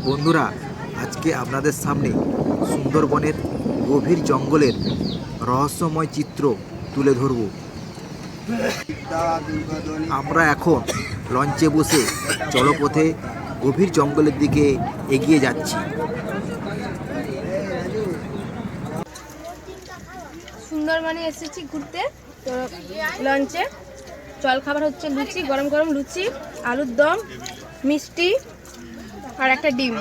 বন্ধুরা, আজকে আপনাদের সামনে সুন্দরবনের গভীর জঙ্গলের রহস্যময় চিত্র তুলে ধরব। আমরা এখন লঞ্চে বসে জলপথে গভীর জঙ্গলের দিকে এগিয়ে যাচ্ছি। সুন্দরবনে এসেছি ঘুরতে, তো লঞ্চে জলখাবার হচ্ছে লুচি, গরম গরম লুচি, আলুর দম, মিষ্টি আর একটা ডিম।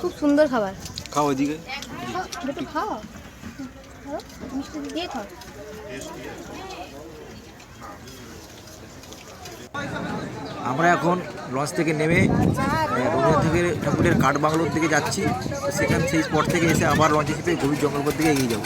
খুব সুন্দর খাবার। খাও ওইদিকে, একটু খাও, মিষ্টি দিয়ে খাও। আমরা এখন লঞ্চ থেকে নেমে রবীন্দ্রনাথ ঠাকুরের কাঠবাংলোর দিকে যাচ্ছি। সেখান সেই স্পট থেকে এসে আবার লঞ্চে চেপে গভীর জঙ্গলের দিকে এগিয়ে যাবো।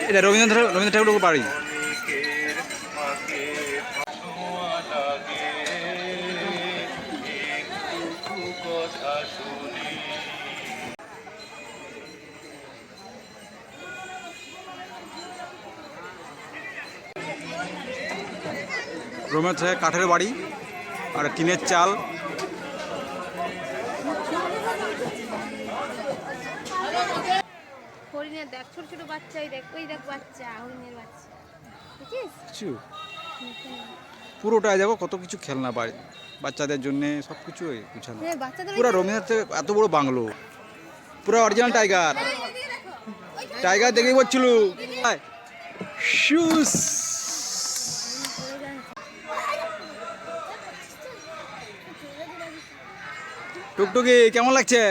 এটা রবীন্দ্রনাথ ঠাকুরের বাড়ি। রবীন্দ্রনাথ ঠাকুরের কাঠের বাড়ি আর টিনের চাল। হরিণের দেখ, ছোট ছোট বাচ্চা, ওই দেখ, ওই দেখ বাচ্চা, হরিণের বাচ্চা, কিছু পুরোটাই দেখো, কত কিছু খেলনা বাড়ি বাচ্চাদের জন্য, সব কিছু গুছানো। পুরো রবীন্দ্রনাথ এত বড় বাংলো, পুরো অরিজিনাল টাইগার। টাইগার দেখেই বলছিল। টুকটুকি কেমন লাগছে?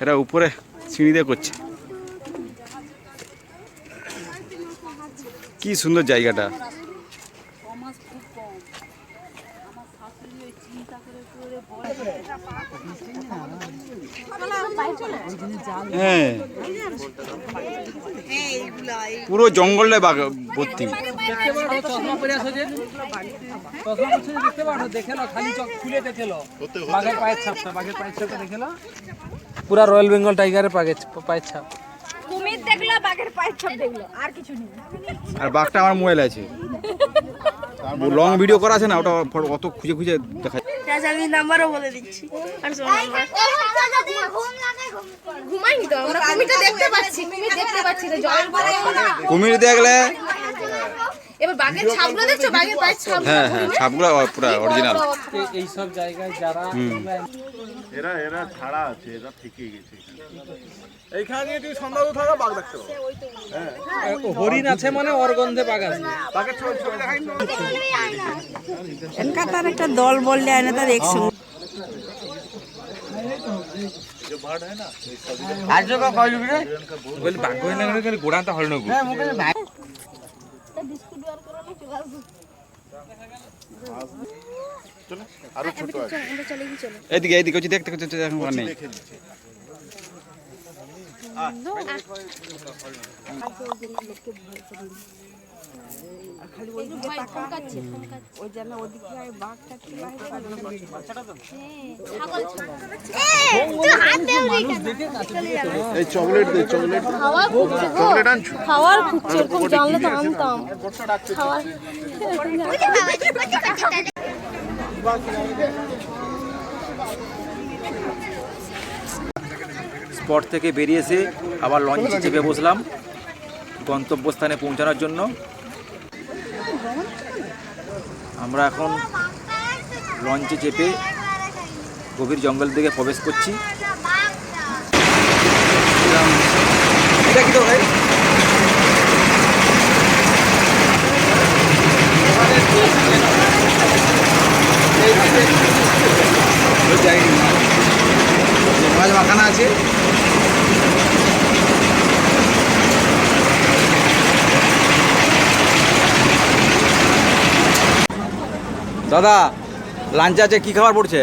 এরা উপরে সিঁড়ি দিয়ে করছে। কি সুন্দর জায়গাটা। হ্যাঁ, পুরো জঙ্গলটা ভর্তি। পুরা রয়্যাল বেঙ্গল টাইগারের পায়ের ছাপ। কুমির দেখলো, বাঘের পায়ের ছাপ দেখলো, আর কিছু নেই। আর বাঘটা আমার মোবাইল আছে, লং ভিডিও করা আছে না, ওটা অত খুঁজে খুঁজে দেখা। আমি নাম্বারও বলে দিচ্ছি। আর ঘুমাইনি তো আমরা, কুমিরটা দেখতে পাচ্ছি, কুমির দেখতে পাচ্ছি তো জলের পরে। কুমির দেখলে এবার বাঘের ছাপগুলো দেখছো, বাঘের পায়ের ছাপ। হ্যাঁ হ্যাঁ, ছাপগুলো পুরো অরিজিনাল। এই সব জায়গায় যারা এরা ছাড়া আছে, এরা ঠিকই গেছে। এইখানে তুই সন্ধ্যা থাকা বাঘ দেখতে পাবো। হরিণ আছে মানে ওর গন্ধে বাঘ আছে। বাঘের ছবি দেখাই তার একটা দল বললে আয় না তার একসঙ্গে। গোড়াটা হল না। এদিকে এদিকে দেখতে নেই। খালি ওইদিকে তাকা ওই যেন ওদিকে আর বাঘটা কি এই চকলেট দে, চকলেট চকলেট আনছো? খাওয়ার খুঁজছে, এরকম জানলে তো আনতাম খাওয়ার। স্পট থেকে বেরিয়ে এসে আবার লঞ্চে চেপে বসলাম গন্তব্যস্থানে পৌঁছানোর জন্য। আমরা এখন লঞ্চে চেপে গভীর জঙ্গল দিকে প্রবেশ করছি। এটা কি তো ভাই? মাছ মাখানা আছে। দাদা লাঞ্চ আছে, কি খাবার পড়ছে?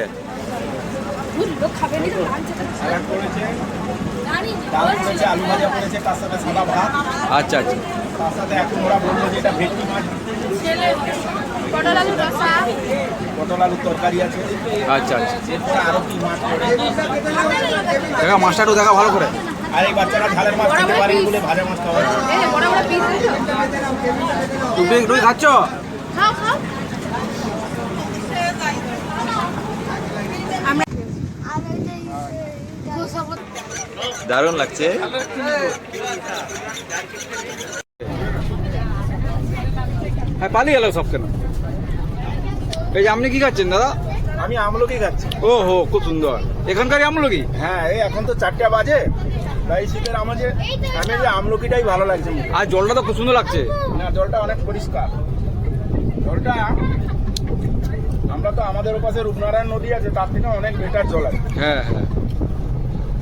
ডাল পড়েছে, আলু ভাজা পড়েছে, তার সাথে সাদা ভাত, আচ্ছা আচ্ছা, তার সাথে এখন ওরা বললো যে এটা ভেটকি মাছ, পটল আলু রসা, পটল আলুর তরকারি আছে, আচ্ছা আচ্ছা। এরপরে আরো কি মাছ পড়ে। দেখা মাছটা একটু দেখা ভালো করে। আর এই বাচ্চারা ঝালের মাছ খেতে পারেনি বলে ভাজা মাছ খাওয়া হচ্ছে। বড় বড় পিস তুমি খাচ্ছ? খাও খাও। দারুণ লাগছে। হ্যাঁ পালিয়ে গেল সব কেন? এই যে আপনি কি খাচ্ছেন দাদা? আমি আমলকি খাচ্ছি। ও হো, খুব সুন্দর। এখানকারই আমলকি? হ্যাঁ, এই এখন তো 4টা বাজে, তাই শীতের আমি যে আমলকিটাই ভালো লাগছে। আর জলটা তো খুব সুন্দর লাগছে। না, জলটা অনেক পরিষ্কার। জলটা আমরা তো আমাদের ওপাশে রূপনারায়ণ নদী আছে, তার থেকে অনেক বেটার জল আছে। হ্যাঁ হ্যাঁ।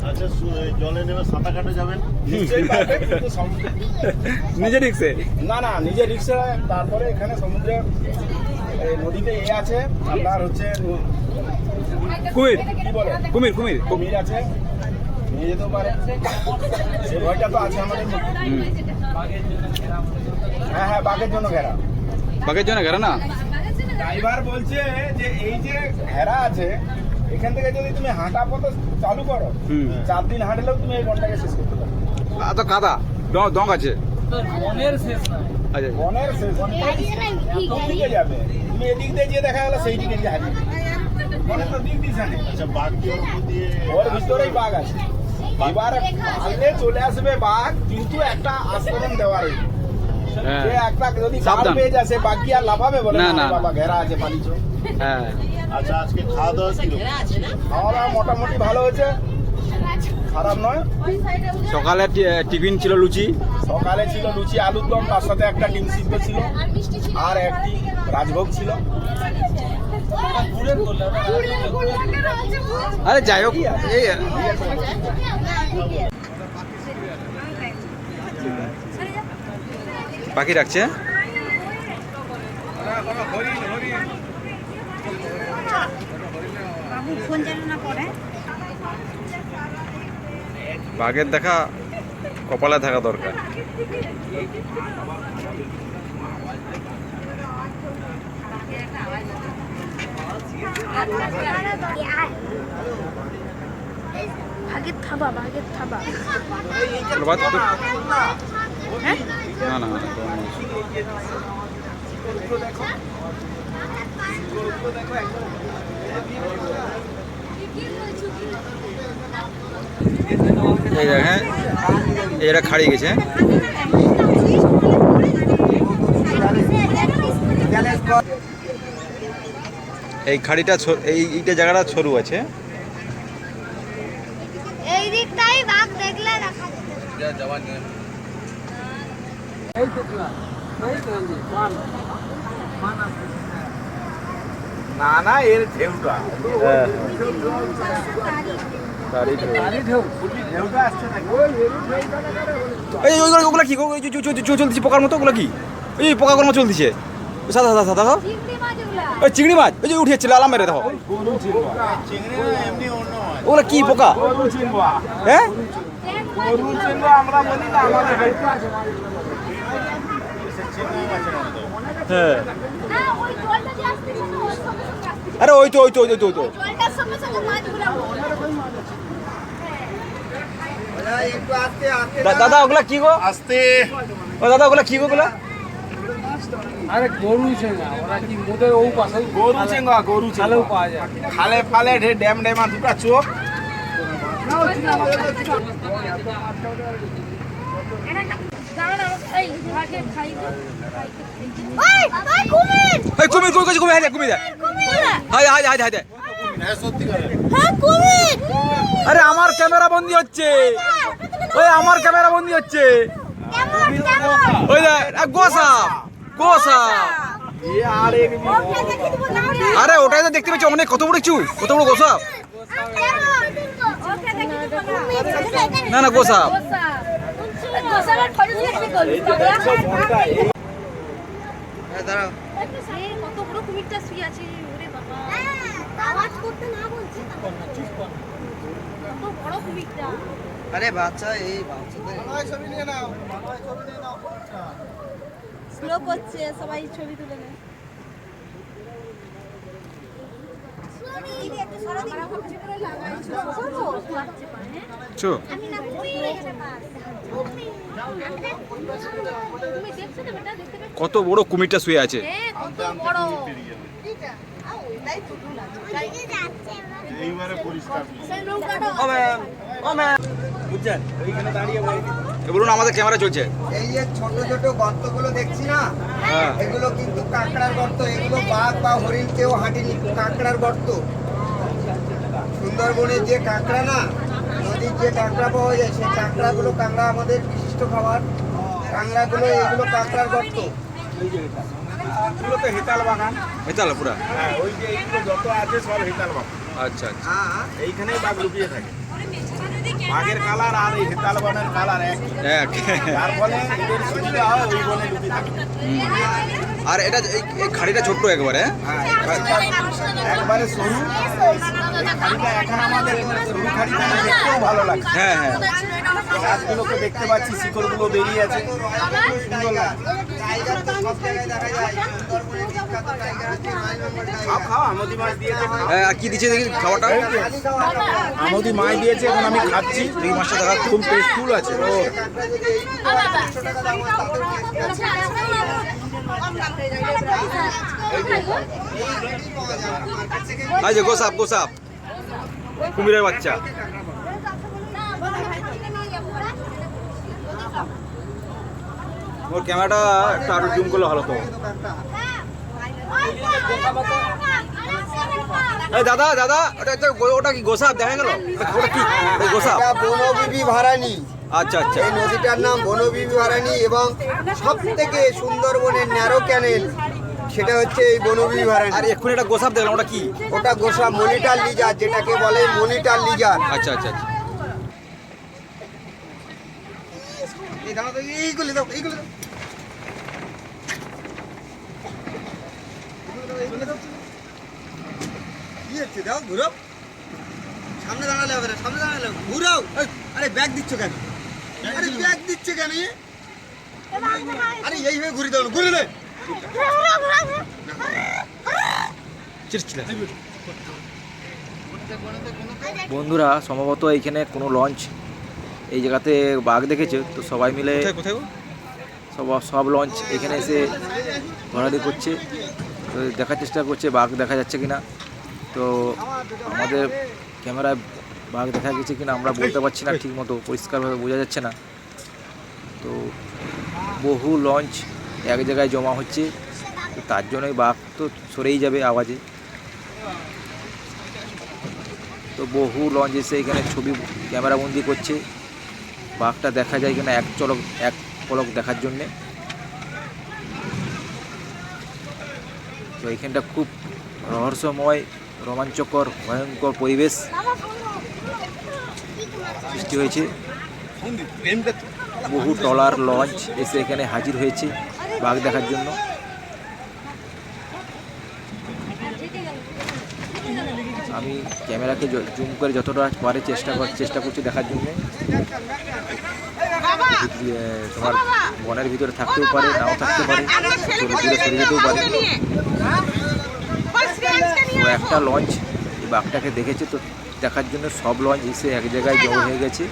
আচ্ছা, জলে নেমে সাঁতার কাটে যাবেন? নিশ্চয়ই পারবে, কিন্তু সমুদ্রে নিজে রিক্সে? না না, নিজের রিক্সা। তারপরে এখানে সমুদ্রে নদীতে আছে আপনার হচ্ছে কুমির, কি বলে, কুমির কুমির কুমির আছে, নিয়ে যেতেও পারে। সে ভয়টা তো আছে আমাদের মধ্যে। হ্যাঁ হ্যাঁ, বাঘের জন্য ঘেরা। বাঘের জন্য ঘেরা না? ড্রাইভার বলছে যে এই যে ঘেরা আছে, এখান থেকে যদি তুমি হাঁটা পথ চালু করো, 4 দিন হাঁটলেও তুমি এই বনটাকে শেষ করতে পারো। তো কাদা ডং আছে। মনের শেষ নাই। আচ্ছা, বনের শেষ দিকে যাবে, তুমি এদিক দিয়ে গিয়ে দেখা গেল সেই দিকে গিয়ে হারিয়ে যাবে। বনের তো দিক দিশা নেই। আচ্ছা, বাঘ কি ওর উপর দিয়ে? ওর ভিতরেই বাঘ আছে। এবার বাইরে চলে আসবে বাঘ, কিন্তু একটা আস্তরণ দেওয়া রয়েছে। হ্যাঁ যে একটা যদি সাবধান। কাল পেয়ে যাচ্ছে, বাঘ কি আর লাফাবে? বলে না, না না, বাবা, ঘেরা আছে, পালিছো। হ্যাঁ। আচ্ছা, আজকে খাওয়া দাওয়া কিরকম? খাওয়া দাওয়া মোটামুটি ভালো হয়েছে, খারাপ নয়। সকালে টিফিন ছিল লুচি, সকালে ছিল লুচি আলুর দম, তার সাথে একটা ডিম সিদ্ধ ছিল, আর একটি রাজভোগ ছিল। আরে যাই হোক, এই পাখি রাখছে। বাঘের দেখা কপালে থাকা দরকার। ভাগের থাবা, ভাগের থাবা। না না, এই দেখেন এরা খাড়িয়ে গেছে। এই খাড়িটা এইটা জায়গাটা সরু আছে। এই দিকটাই বাঘ দেখলে দেখা না না, এর ঢেউটা ঢেউটা আসছে নাকি? এই ওগুলা কি চলতেছে পোকার মতো? ওগুলো কি? এই পোকাগুলো মতো চলতেছে সাদা সাদা সাদা। ওই চিংড়ি মাছ, ওই যে উঠে যাচ্ছিল আলাম মেরে দেখো। ওগুলো কি পোকা? হ্যাঁ, আমরা বলি না আমাদের হ্যাঁ না ওই জলটা যে আসতেছে না ওর সঙ্গে সঙ্গে আসতেছে আরে ওই তো জলটার সঙ্গে সঙ্গে মাছগুলো দাদা ওগুলা কি গো আস্তে ও দাদা ওগুলা কি গো ওগুলা আরে গরু চেঙ্গা ওরা কি মোদের ও পাশে গরু চেঙ্গা খালেও পাওয়া যায় খালে ফালে ঢে ড্যাম ড্যামা দুটা চোখ দাঁড়ান এই ভাগে খাই তো ওই ওই কুমির এই কুমির কুমির হাই হ্যাঁ কুমির আরে আমার ক্যামেরা বন্দি হচ্ছে কেমন কেমন ওই দেখ গোসা এ আর এক ওকে দেখি দিব না আরে ওটাই তো দেখতে পাচ্ছি অনেক কত বড় গোসা ওকে দেখি দিব না না গোসা গোসাবার ফটো দিয়ে কি করবি ঘন্টা কত বড় কুমিরটা শুয়ে আছে ওরে বাবা আওয়াজ করতে না বলছি কত বড় কুমিরটা স্লো করছে সবাই ছবি তুলে নেয় চো আমি না কুমির তুমি দেখছো তো বেটা দেখতে পাচ্ছ কত বড় কুমিরটা শুয়ে আছে কত বড় এইবারে পরিষ্কার সেই নৌকাটা ওইখানে দাঁড়িয়ে বলি বলুন আমাদের ক্যামেরা চলছে এই যে ছোট ছোট গর্তগুলো দেখছি না হ্যাঁ এগুলো কিন্তু কাঁকড়ার গর্ত, এগুলো বাঘ বা হরিণ কেউ হাঁটেনি, কাঁকড়ার গর্ত। সুন্দরবনের যে কাঁকড়া না, নদীর যে কাঁকড়া পাওয়া যায়, সেই কাঁকড়াগুলো, কাঁকড়া আমাদের বিশিষ্ট খাবার, কাঁকড়াগুলো এগুলো কাঁকড়ার গর্ত। এগুলো তো হেতাল বাগান। মেতাল পুরা হ্যাঁ, ওই যে এইগুলো যত আছে সব হেতাল বাগান। আচ্ছা আচ্ছা হ্যাঁ, এইখানেই বাঘ লুকিয়ে থাকে। বাঘের কালার আর এই হেতাল বনের কালার এক, এক যার ফলে এদের সুবিধা হয় ওই বনে লুকিয়ে থাকে। আর এটা এই খাড়িটা ছোট্ট একবারে একবারে সরু এই খাড়িটা, এখন আমাদের সরু খাড়িটা দেখতেও ভালো লাগছে। হ্যাঁ হ্যাঁ গাছগুলোকে দেখতে পাচ্ছি, শিকড়গুলো বেরিয়ে আছে, সুন্দর লাগছে। টাইগার তো সব জায়গায় দেখা যায়। সুন্দরবনের বিখ্যাত টাইগার হচ্ছে 9 নম্বর টাইগার। খাও আমদি মাছ দিয়েছে, খাও। হ্যাঁ আর কি দিচ্ছে দেখি খাবারটা খালি খাওয়া আমদি মাছ দিয়েছে, এখন আমি খাচ্ছি। এই মাছটা দেখা খুব টেস্টফুল আছে। ও কাঁকড়া যদি এই 500 টাকা দাম হয় তাতেও এই যে গোসাপ কুমিরের বাচ্চা ওর ক্যামেরাটা একটু আরো জুম করলে ভালো তো এই দাদা ওটা কি গোসাপ দেখা গেল ওটা কি ওই গোসাপ এটা বনবিবি ভারানি। আচ্ছা আচ্ছা এই নদীটার নাম বনবিবি ভারানি এবং সব থেকে সুন্দরবনের ন্যারো ক্যানেল সেটা হচ্ছে এই বনবিবি ভারানি। আর এক্ষুনি একটা গোসাপ দেখলাম ওটা কি ওটা গোসা মনিটার লিজার, যেটাকে বলে মনিটার লিজার। আচ্ছা আচ্ছা আচ্ছা এইগুলো দাও, এইগুলো দাও। কি হচ্ছে দাও, ঘুরাও। সামনে দাঁড়ালে হবে না, সামনে দাঁড়ালে ঘুরাও। আরে ব্যাগ দিচ্ছ কেন? আরে ব্যাগ দিচ্ছে কেন? আরে এইভাবে ঘুরে দাও, ঘুরে দে। বন্ধুরা সম্ভবত এইখানে কোনো লঞ্চ এই জায়গাতে বাঘ দেখেছে, তো সবাই মিলে কোথায় গো? সব লঞ্চ এখানে এসে ঘোরাঘুরি করছে, তো দেখার চেষ্টা করছে বাঘ দেখা যাচ্ছে কিনা। তো আমাদের ক্যামেরায় বাঘ দেখা গেছে কিনা আমরা বলতে পারছি না, ঠিক মতো পরিষ্কারভাবে বোঝা যাচ্ছে না। তো বহু লঞ্চ এক জায়গায় জমা হচ্ছে, তো তার জন্যই বাঘ তো সরেই যাবে আওয়াজে। তো বহু লঞ্চ এসে এখানে ছবি ক্যামেরাবন্দি করছে, বাঘটা দেখা যায় কিনা এক পলক দেখার জন্যে। তো এইখানটা খুব রহস্যময়, রোমাঞ্চকর, ভয়ঙ্কর পরিবেশ সৃষ্টি হয়েছে। বহু ট্রলার লঞ্চ এসে এখানে হাজির হয়েছে বাঘ দেখার জন্য। আমি আমি ক্যামেরাকে জুম করে যতটা পারে চেষ্টা করছি দেখার জন্যে। তোমার বনের ভিতরে থাকতেও পারে, নাও থাকতে পারে, দূরে সরে যেতেও পারে। তো একটা লঞ্চ এই বাঘটাকে দেখেছে, তো দেখার জন্য সব লঞ্চ এসে এক জায়গায় জড়ো হয়ে গেছে।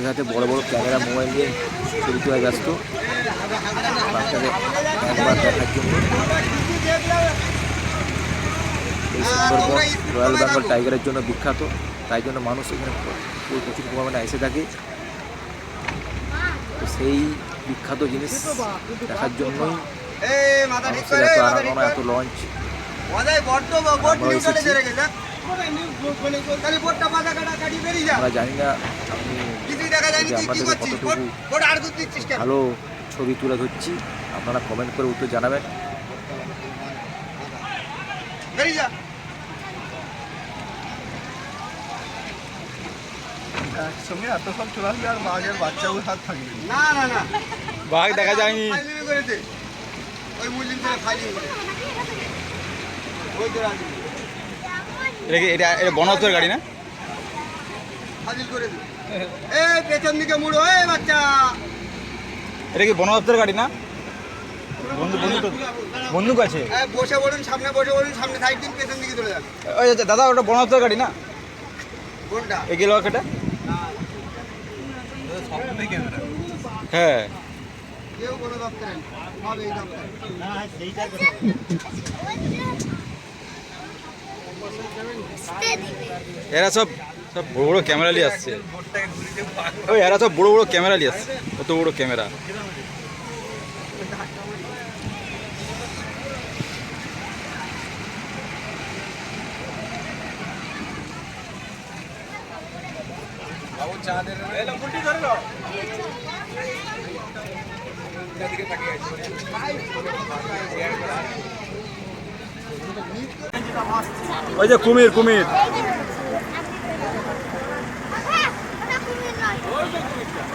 হাতে বড় বড় ক্যামেরা মোবাইল নিয়ে ছবি তোলায় ব্যস্ত বাঘটাকে একবার দেখার জন্য। এই সুন্দরবন রয়্যাল বেঙ্গল টাইগারের জন্য বিখ্যাত, তাই জন্য মানুষ এখানে প্রচুর পরিমাণে এসে থাকে। তো সেই বিখ্যাত জিনিস দেখার জন্যই মানুষের এত আনাগোনা, এত লঞ্চ। আমরা জানি না যে আপনাদের কতটুকু ভালো ছবি তুলে ধরছি, আপনারা কমেন্ট করে উত্তর জানাবেন। একসঙ্গে এত সব চলে আসবে আর বাঘের বাচ্চাও হাত থাকবে না না না, বাঘ দেখা যায়নি। ওই মুসলিম ছেলে ফাইলিং করে ওই তো রাজি এটা বন দপ্তরের গাড়ি না? ফাইলিং করে দিল। এই পেছন দিকে মুড়ো, এই বাচ্চা। এটা কি বন দপ্তরের গাড়ি না? বন্দুক আছে। বসে বলুন, সামনে বসে বলুন, সামনে সাইড দিন, পেছন দিকে চলে যান। ওই দাদা, ওটা বন দপ্তরের গাড়ি না? কোনটা? এগিয়ে লোক এটা? হ্যাঁ, কেউ কোনো দপ্তরে সব এই দপ্তরে। এরা সব বড় বড় ক্যামেরা নিয়ে আসছে। ওই এরা সব বড় বড় ক্যামেরা নিয়ে আসছে, কত বড় ক্যামেরা। ওই যে কুমির, কুমির।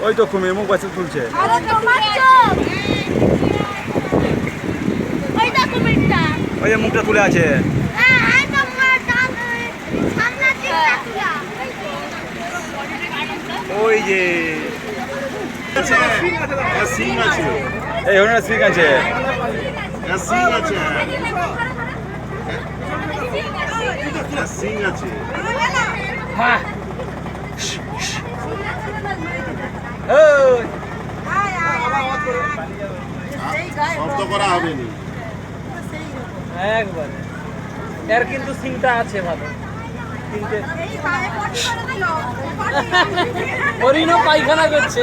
ওই তো কুমির মুখ বাচ্চা তুলছে। ওই যে মুখটা তুলে আছে। ওই যে সিং আছে, এই হরিণের সিং আছে। সিং আছে, সিং আছে। শব্দ করা হবে নি একবার। এর কিন্তু সিংটা আছে ভালো, হরিণও পায়খানা করছে।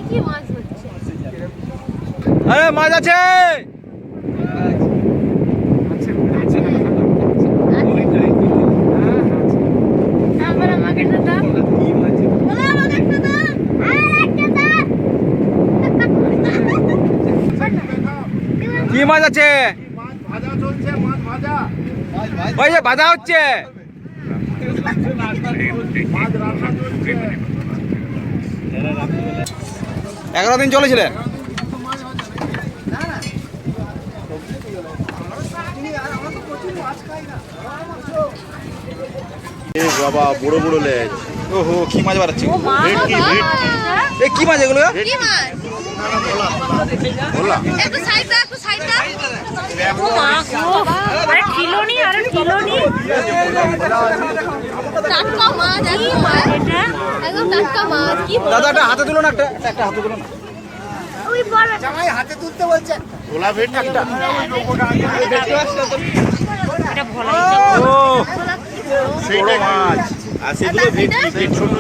কি মাছ হচ্ছে? আরে মাছ আছে। কি মাছ আছে? ভাজা চলছে, মাছ ভাজা, ওই যে বাধা হচ্ছে। মাছ রান্না চলছে। 11 দিন চলেছিলেন? এ বাবা, বড় বড় লেজ। ওহো, কি মাছ বাড়াচ্ছে? ভেটকি, ভেটকি। এই কি মাছ এগুলো? কি মাছ? বলা একটু সাইড দাও, একটু সাইড দাও। ও মা গো, আরে কিলোনি, আরে কিলোনি। টাটকা মাছ, একদম মাছ এটা, একদম টাটকা মাছ। কি বল? দাদা একটা হাতে তুলো না, একটা হাতে তুলো না। ওই বড় জামাই হাতে তুলতে বলছে। ভোলা ভেটকি একটা। এটা ভোলা। ও সেইটা মাছ। আর সেগুলো ভেটকি, ভেট ছোট।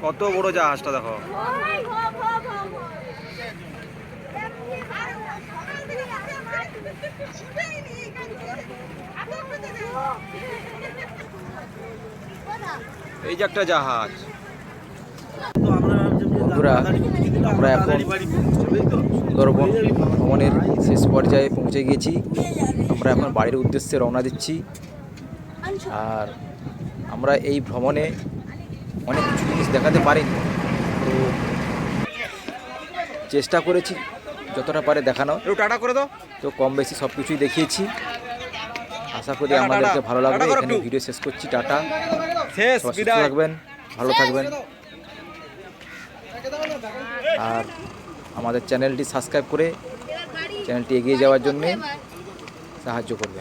কত বড় জাহাজটা দেখো। এই যে একটা জাহাজ। বন্ধুরা, আমরা এখন সুন্দরবন ভ্রমণের শেষ পর্যায়ে পৌঁছে গিয়েছি। আমরা এখন বাড়ির উদ্দেশ্যে রওনা দিচ্ছি। আর আমরা এই ভ্রমণে অনেক কিছু জিনিস দেখাতে পারিনি, তো চেষ্টা করেছি যতটা পারে দেখানো। একটু টাটা করে দাও। তো কম বেশি সব কিছুই দেখিয়েছি। আশা করি টাটা, আমাদেরকে টাটা। ভালো লাগবে। টাটা করো এখানে একটু। ভিডিও শেষ করছি। টাটা, শেষ, সবাই সুস্থ বিদায়। থাকবেন, ভালো থাকবেন। আর আমাদের চ্যানেলটি সাবস্ক্রাইব করে চ্যানেলটি এগিয়ে যাওয়ার জন্যে সাহায্য করবেন।